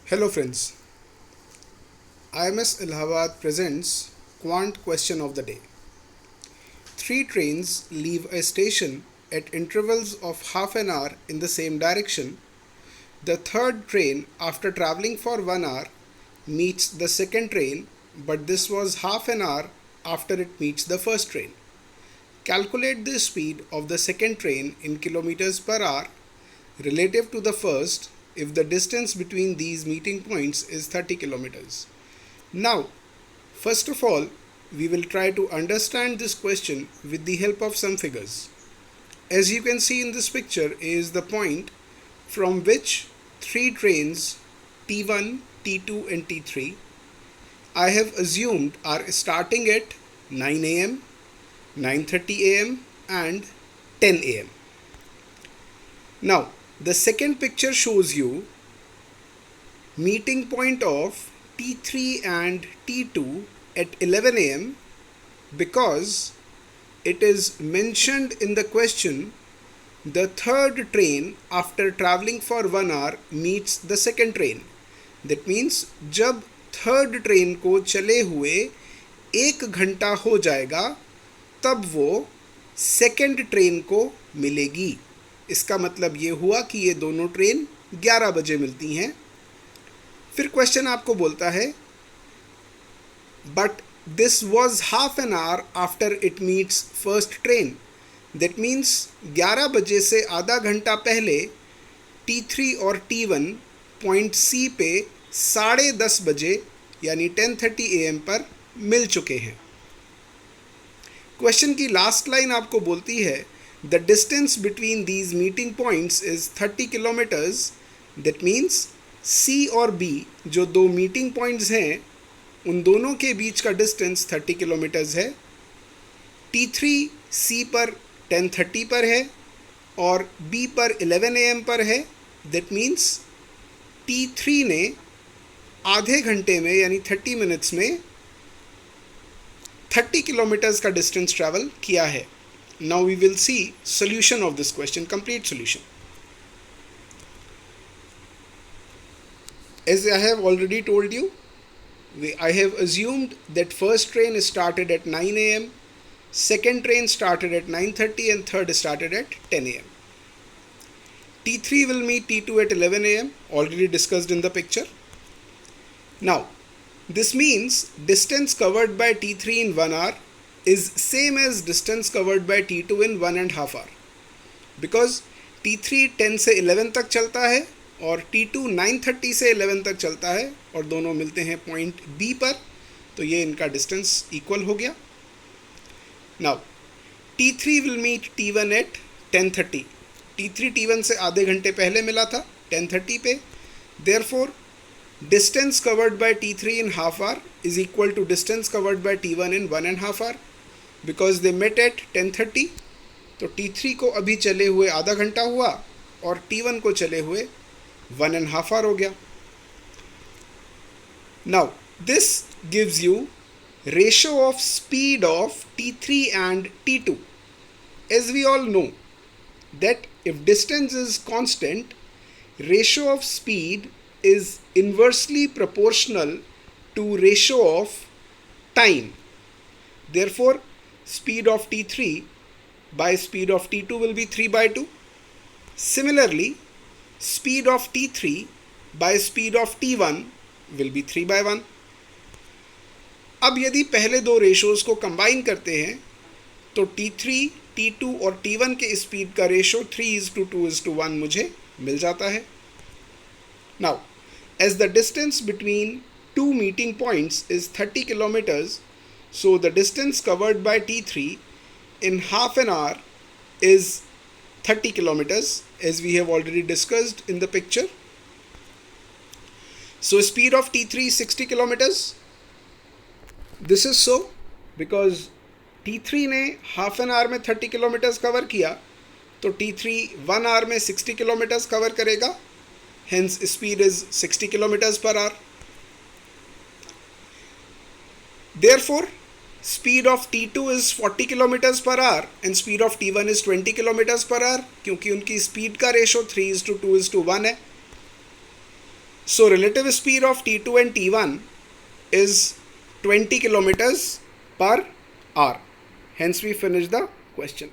Hello friends, IMS Allahabad presents Quant question of the day. Three trains leave a station at intervals of half an hour in the same direction. The third train, after traveling for 1 hour, meets the second train, but this was half an hour after it meets the first train. Calculate the speed of the second train in kilometers per hour relative to the first if the distance between these meeting points is 30 kilometers. Now, first of all, we will try to understand this question with the help of some figures. As you can see in this picture is the point from which three trains T1, T2 and T3 I have assumed are starting at 9 am, 9:30 am and 10 am. Now, the second picture shows you meeting point of T3 and T2 at 11 am because it is mentioned in the question the third train after traveling for 1 hour meets the second train. That means जब third train को चले हुए 1 घंटा हो जाएगा तब वो second train को मिलेगी. इसका मतलब ये हुआ कि ये दोनों ट्रेन 11 बजे मिलती हैं. फिर क्वेश्चन आपको बोलता है but this was half an hour after it meets first train. That means 11 बजे से आधा घंटा पहले T3 और T1 पॉइंट C पे 10:30 बजे यानी 10:30 AM पर मिल चुके हैं. क्वेश्चन की लास्ट लाइन आपको बोलती है the distance between these meeting points is 30 kilometres. That means C और B जो दो मीटिंग पॉइंट्स हैं उन दोनों के बीच का डिस्टेंस 30 किलोमीटर्स है. T3 C पर 10:30 पर है और B पर 11 AM पर है. दैट मीन्स T3 ने आधे घंटे में यानी 30 मिनट्स में 30 किलोमीटर्स का डिस्टेंस ट्रैवल किया है. Now we will see solution of this question, complete solution. As I have already told you, I have assumed that first train started at 9 am, second train started at 9:30 and third started at 10 am. T3 will meet T2 at 11 am, already discussed in the picture. Now, this means distance covered by T3 in 1 hour is same as distance covered by T2 in 1.5 hour. Because T3 10 से 11 तक चलता है और T2 9:30 से 11 तक चलता है और दोनों मिलते हैं पॉइंट B पर, तो ये इनका डिस्टेंस इक्वल हो गया. Now T3 will meet T1 eight 10:30. T3 T1 से आधे घंटे पहले मिला था 10:30 पे. Therefore distance covered by T3 in half hour is equal to distance covered by T1 in 1.5 hour because they met at 10:30. तो T3 को अभी चले हुए आधा घंटा हुआ और T1 को चले हुए 1.5 hour हो गया. Now this gives you ratio of speed of T3 and T2. As we all know that if distance is constant, ratio of speed is inversely proportional to ratio of time. Therefore, speed of T3 by speed of T2 will be 3/2. Similarly, speed of T3 by speed of T1 will be 3/1. अब यदि पहले दो ratios को combine करते हैं तो T3, T2 और T1 के स्पीड का रेशो 3:2:1 मुझे मिल जाता है. Now, as the distance between two meeting points is 30 kilometers, so the distance covered by T3 in half an hour is 30 kilometers, as we have already discussed in the picture. So speed of T3 is 60 kilometers. This is so because T3 ने half an hour में 30 kilometres cover किया तो T3 1 our में 60 kilometres cover करेगा. Hence speed is 60 kilometers per hour. Therefore, speed of T2 is 40 kilometers per hour and speed of T1 is 20 kilometers per hour क्योंकि उनकी speed का ratio 3:2:1 है. So relative speed of T2 and T1 is 20 kilometers per hour. Hence we finish the question.